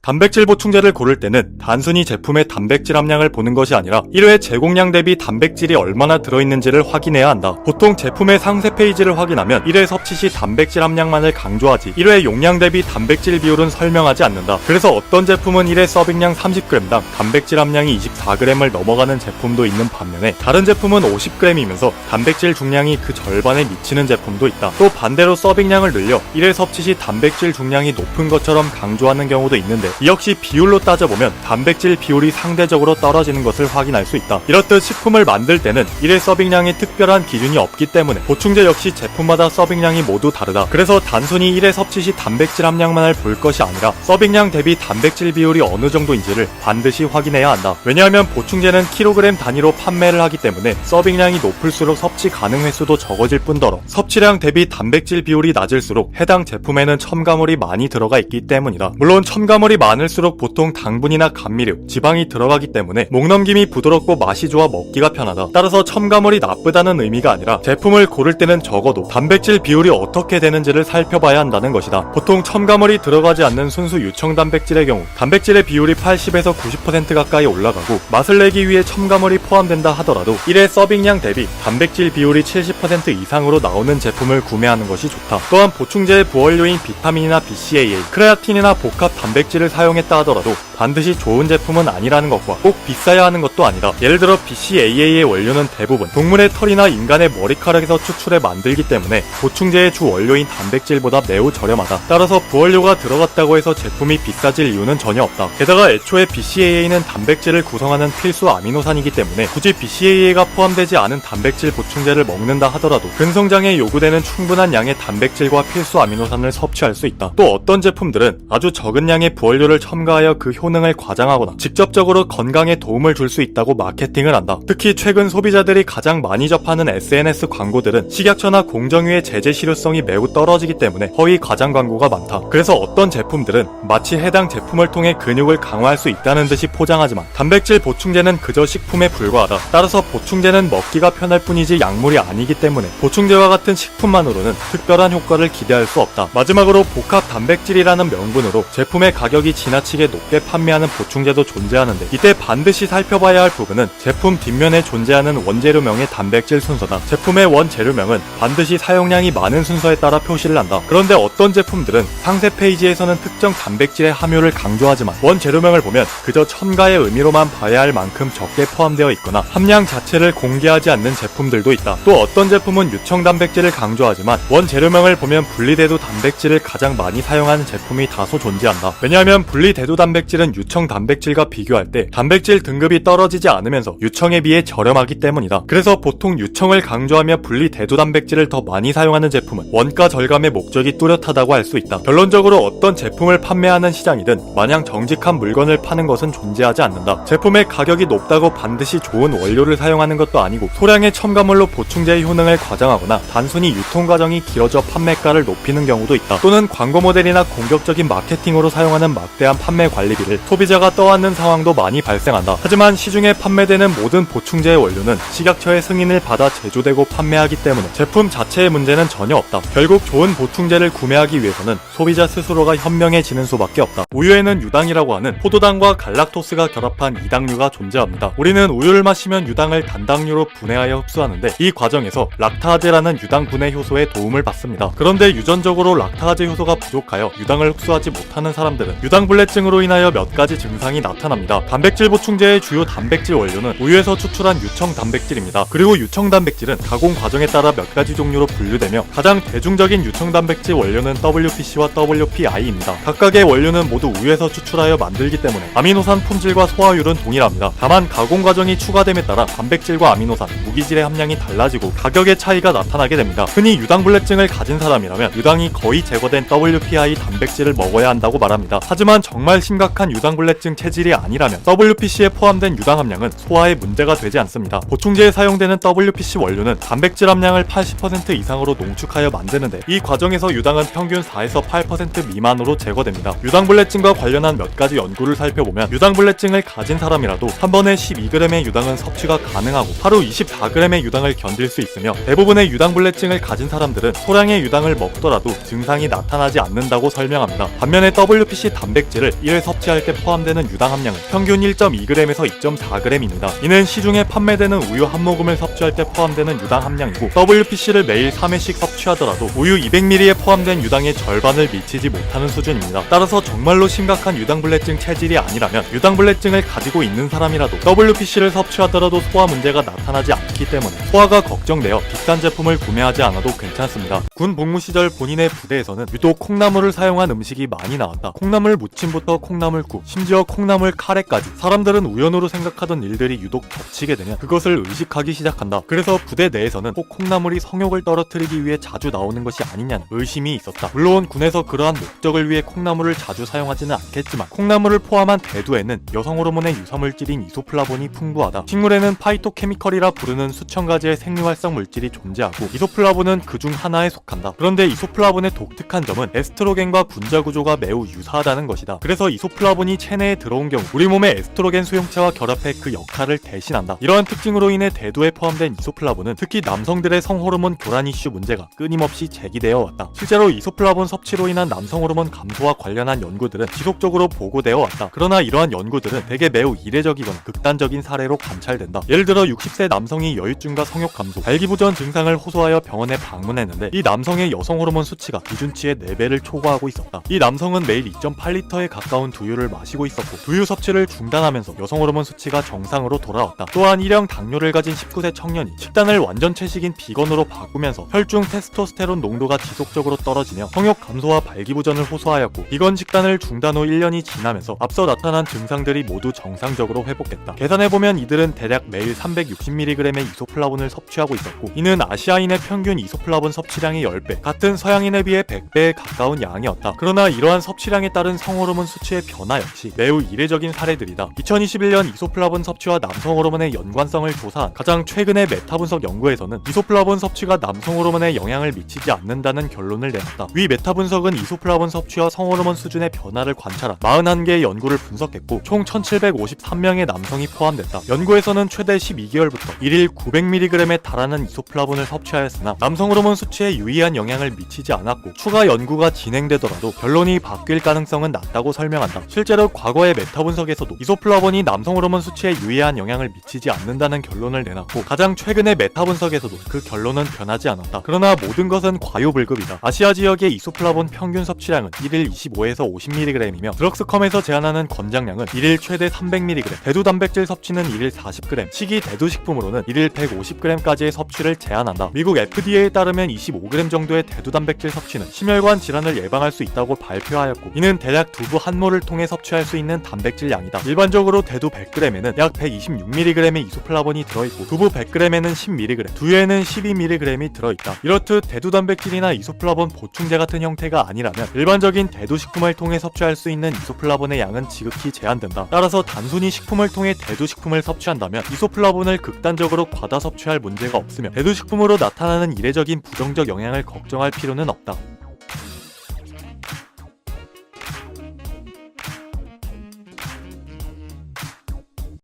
단백질 보충제를 고를 때는 단순히 제품의 단백질 함량을 보는 것이 아니라 1회 제공량 대비 단백질이 얼마나 들어있는지를 확인해야 한다. 보통 제품의 상세 페이지를 확인하면 1회 섭취 시 단백질 함량만을 강조하지 1회 용량 대비 단백질 비율은 설명하지 않는다. 그래서 어떤 제품은 1회 서빙량 30g당 단백질 함량이 24g을 넘어가는 제품도 있는 반면에 다른 제품은 50g이면서 단백질 중량이 그 절반에 미치는 제품도 있다. 또 반대로 서빙량을 늘려 1회 섭취 시 단백질 중량이 높은 것처럼 강조하는 경우도 있는데 이 역시 비율로 따져보면 단백질 비율이 상대적으로 떨어지는 것을 확인할 수 있다. 이렇듯 식품을 만들 때는 1회 서빙량에 특별한 기준이 없기 때문에 보충제 역시 제품마다 서빙량이 모두 다르다. 그래서 단순히 1회 섭취 시 단백질 함량만을 볼 것이 아니라 서빙량 대비 단백질 비율이 어느 정도인지를 반드시 확인해야 한다. 왜냐하면 보충제는 킬로그램 단위로 판매를 하기 때문에 서빙량이 높을수록 섭취 가능 횟수도 적어질 뿐더러 섭취량 대비 단백질 비율이 낮을수록 해당 제품에는 첨가물이 많이 들어가 있기 때문이다. 물론 첨가물이 많을수록 보통 당분이나 감미료, 지방이 들어가기 때문에 목넘김이 부드럽고 맛이 좋아 먹기가 편하다. 따라서 첨가물이 나쁘다는 의미가 아니라 제품을 고를 때는 적어도 단백질 비율이 어떻게 되는지를 살펴봐야 한다는 것이다. 보통 첨가물이 들어가지 않는 순수 유청 단백질의 경우 단백질의 비율이 80에서 90% 가까이 올라가고 맛을 내기 위해 첨가물이 포함된다 하더라도 1회 서빙량 대비 단백질 비율이 70% 이상으로 나오는 제품을 구매하는 것이 좋다. 또한 보충제의 부원료인 비타민이나 BCAA, 크레아틴이나 복합 단백질을 사용했다 하더라도 반드시 좋은 제품은 아니라는 것과 꼭 비싸야 하는 것도 아니다. 예를 들어 BCAA의 원료는 대부분 동물의 털이나 인간의 머리카락에서 추출해 만들기 때문에 보충제의 주 원료인 단백질보다 매우 저렴하다. 따라서 부원료가 들어갔다고 해서 제품이 비싸질 이유는 전혀 없다. 게다가 애초에 BCAA는 단백질을 구성하는 필수 아미노산이기 때문에 굳이 BCAA가 포함되지 않은 단백질 보충제를 먹는다 하더라도 근성장에 요구되는 충분한 양의 단백질과 필수 아미노산을 섭취할 수 있다. 또 어떤 제품들은 아주 적은 양의 부원료를 첨가하여 그 효능을 과장하거나 직접적으로 건강에 도움을 줄 수 있다고 마케팅을 한다. 특히 최근 소비자들이 가장 많이 접하는 SNS 광고들은 식약처나 공정위의 제재 실효성이 매우 떨어지기 때문에 허위 과장 광고가 많다. 그래서 어떤 제품들은 마치 해당 제품을 통해 근육을 강화할 수 있다는 듯이 포장하지만 단백질 보충제는 그저 식품에 불과하다. 따라서 보충제는 먹기가 편할 뿐이지 약물이 아니기 때문에 보충제와 같은 식품만으로는 특별한 효과를 기대할 수 없다. 마지막으로 복합 단백질이라는 명분으로 제품의 가격이 지나치게 높게 판매하는 보충제도 존재하는데 이때 반드시 살펴봐야 할 부분은 제품 뒷면에 존재하는 원재료명의 단백질 순서다. 제품의 원재료명은 반드시 사용량이 많은 순서에 따라 표시를 한다. 그런데 어떤 제품들은 상세 페이지에서는 특정 단백질의 함유를 강조하지만 원재료명을 보면 그저 첨가의 의미로만 봐야 할 만큼 적게 포함되어 있거나 함량 자체를 공개하지 않는 제품들도 있다. 또 어떤 제품은 유청 단백질을 강조하지만 원재료명을 보면 분리대두 단백질을 가장 많이 사용하는 제품이 다소 존재한다. 왜냐하면 분리대두 단백질은 유청 단백질과 비교할 때 단백질 등급이 떨어지지 않으면서 유청에 비해 저렴하기 때문이다. 그래서 보통 유청을 강조하며 분리대두 단백질을 더 많이 사용하는 제품은 원가 절감의 목적이 뚜렷하다고 할 수 있다. 결론적으로 어떤 제품을 판매하는 시장이든 마냥 정직한 물건을 파는 것은 존재하지 않는다. 제품의 가격이 높다고 반드시 좋은 원료를 사용하는 것도 아니고 소량의 첨가물로 보충제의 효능을 과장하거나 단순히 유통 과정이 길어져 판매가를 높이는 경우도 있다. 또는 광고 모델이나 공격적인 마케팅으로 사용하는 막대한 판매 관리비를 소비자가 떠안는 상황도 많이 발생한다. 하지만 시중에 판매되는 모든 보충제의 원료는 식약처의 승인을 받아 제조되고 판매하기 때문에 제품 자체의 문제는 전혀 없다. 결국 좋은 보충제를 구매하기 위해서는 소비자 스스로가 현명해지는 수밖에 없다. 우유에는 유당이라고 하는 포도당과 갈락토스가 결합한 이당류가 존재합니다. 우리는 우유를 마시면 유당을 단당류로 분해하여 흡수하는데 이 과정에서 락타아제라는 유당 분해 효소의 도움을 받습니다. 그런데 유전적으로 락타아제 효소가 부족하여 유당을 흡수하지 못하는 사람들은 유당불내증으로 인하여 몇 가지 증상이 나타납니다. 단백질 보충제의 주요 단백질 원료는 우유에서 추출한 유청 단백질입니다. 그리고 유청 단백질은 가공 과정에 따라 몇 가지 종류로 분류되며 가장 대중적인 유청 단백질 원료는 WPC와 WPI입니다. 각각의 원료는 모두 우유에서 추출하여 만들기 때문에 아미노산 품질과 소화율은 동일합니다. 다만 가공 과정이 추가됨에 따라 단백질과 아미노산, 무기질의 함량이 달라지고 가격의 차이가 나타나게 됩니다. 흔히 유당불내증을 가진 사람이라면 유당이 거의 제거된 WPI 단백질을 먹어야 한다고 말합니다. 하지만 정말 심각한 유당불내증 체질이 아니라면 WPC에 포함된 유당 함량은 소화에 문제가 되지 않습니다. 보충제에 사용되는 WPC 원료는 단백질 함량을 80% 이상으로 농축하여 만드는데 이 과정에서 유당은 평균 4에서 8% 미만으로 제거됩니다. 유당불내증과 관련한 몇 가지 연구를 살펴보면 유당불내증을 가진 사람이라도 한 번에 12g의 유당은 섭취가 가능하고 하루 24g의 유당을 견딜 수 있으며 대부분의 유당불내증을 가진 사람들은 소량의 유당을 먹더라도 증상이 나타나지 않는다고 설명합니다. 반면에 WPC 단백질 단백질을 1회 섭취할 때 포함되는 유당 함량은 평균 1.2g에서 2.4g입니다. 이는 시중에 판매되는 우유 한 모금을 섭취할 때 포함되는 유당 함량이고 WPC를 매일 3회씩 섭취하더라도 우유 200ml에 포함된 유당의 절반을 미치지 못하는 수준입니다. 따라서 정말로 심각한 유당불내증 체질이 아니라면 유당불내증을 가지고 있는 사람이라도 WPC를 섭취하더라도 소화 문제가 나타나지 않기 때문에 소화가 걱정되어 비싼 제품을 구매하지 않아도 괜찮습니다. 군 복무 시절 본인의 부대에서는 유독 콩나물을 사용한 음식이 많이 나왔다. 콩나물 무침부터 콩나물국, 심지어 콩나물 카레까지. 사람들은 우연으로 생각하던 일들이 유독 겹치게 되면 그것을 의식하기 시작한다. 그래서 부대 내에서는 꼭 콩나물이 성욕을 떨어뜨리기 위해 자주 나오는 것이 아니냐는 의심이 있었다. 물론 군에서 그러한 목적을 위해 콩나물을 자주 사용하지는 않겠지만 콩나물을 포함한 대두에는 여성 호르몬의 유사물질인 이소플라본이 풍부하다. 식물에는 파이토케미컬이라 부르는 수천 가지의 생리활성 물질이 존재하고 이소플라본은 그중 하나에 속한다. 그런데 이소플라본의 독특한 점은 에스트로겐과 분자 구조가 매우 유사하다는 것이다. 그래서 이소플라본이 체내에 들어온 경우 우리 몸의 에스트로겐 수용체와 결합해 그 역할을 대신한다. 이러한 특징으로 인해 대두에 포함된 이소플라본은 특히 남성들의 성호르몬 교란 이슈 문제가 끊임없이 제기되어 왔다. 실제로 이소플라본 섭취로 인한 남성 호르몬 감소와 관련한 연구들은 지속적으로 보고되어 왔다. 그러나 이러한 연구들은 대개 매우 이례적이거나 극단적인 사례로 관찰된다. 예를 들어 60세 남성이 여유증과 성욕 감소, 발기부전 증상을 호소하여 병원에 방문했는데 이 남성의 여성 호르몬 수치가 기준치의 4배를 초과하고 있었다. 이 남성은 매일 2.8리터에 가까운 두유를 마시고 있었고 두유 섭취를 중단하면서 여성 호르몬 수치가 정상으로 돌아왔다. 또한 일형 당뇨를 가진 19세 청년이 식단을 완전체식인 비건으로 바꾸면서 혈중 테스토스테론 농도가 지속적으로 떨어지며 성욕 감소와 발기부전을 호소하였고 비건 식단을 중단 후 1년이 지나면서 앞서 나타난 증상들이 모두 정상적으로 회복했다. 계산해보면 이들은 대략 매일 360mg의 이소플라본을 섭취하고 있었고 이는 아시아인의 평균 이소플라본 섭취량의 10배, 같은 서양인에 비해 100배에 가까운 양이었다. 그러나 이러한 섭취량에 따른 성호르몬 수치의 변화 역시 매우 이례적인 사례들이다. 2021년 이소플라본 섭취와 남성 호르몬의 연관성을 조사한 가장 최근의 메타 분석 연구에서는 이소플라본 섭취가 남성 호르몬에 영향을 미치지 않는다는 결론을 내놨다. 위 메타 분석은 이소플라본 섭취와 성호르몬 수준의 변화를 관찰한 41개의 연구를 분석했고 총 1753명의 남성이 포함됐다. 연구에서는 최대 12개월부터 1일 900mg에 달하는 이소플라본을 섭취하였으나 남성 호르몬 수치에 유의한 영향을 미치지 않았고 추가 연구가 진행되더라도 결론이 바뀔 가능성은 낮다고 설명한다. 실제로 과거의 메타 분석에서도 이소플라본이 남성 호르몬 수치에 유의한 영향을 미치지 않는다는 결론을 내놨고 가장 최근의 메타 분석에서도 그 결론은 변하지 않았다. 그러나 모든 것은 과요불급이다. 아시아 지역의 이소플라본 평균 섭취량은 1일 25에서 50mg이며 드럭스컴에서 제한하는 권장량은 1일 최대 300mg, 대두 단백질 섭취는 1일 40g, 식이 대두식품으로는 1일 150g까지의 섭취를 제한한다. 미국 FDA에 따르면 25g 정도의 대두 단백질 섭취는 심혈관 질환을 예방할 수 있다고 발표하였고 이는 대략 두부 한 모를 통해 섭취할 수 있는 단백질 양이다. 일반적으로 대두 100g에는 약 126mg의 이소플라본이 들어있고 두부 100g에는 10mg, 두유에는 12mg이 들어있다. 이렇듯 대두 단백질이나 이소플라본 보충제 같은 형태가 아니라면 일반적인 대두 식품을 통해 섭취할 수 있는 이소플라본의 양은 지극히 제한된다. 따라서 단순히 식품을 통해 대두 식품을 섭취한다면 이소플라본을 극단적으로 과다 섭취할 문제가 없으며 대두 식품으로 나타나는 이례적인 부정적 영향을 걱정할 필요는 없다.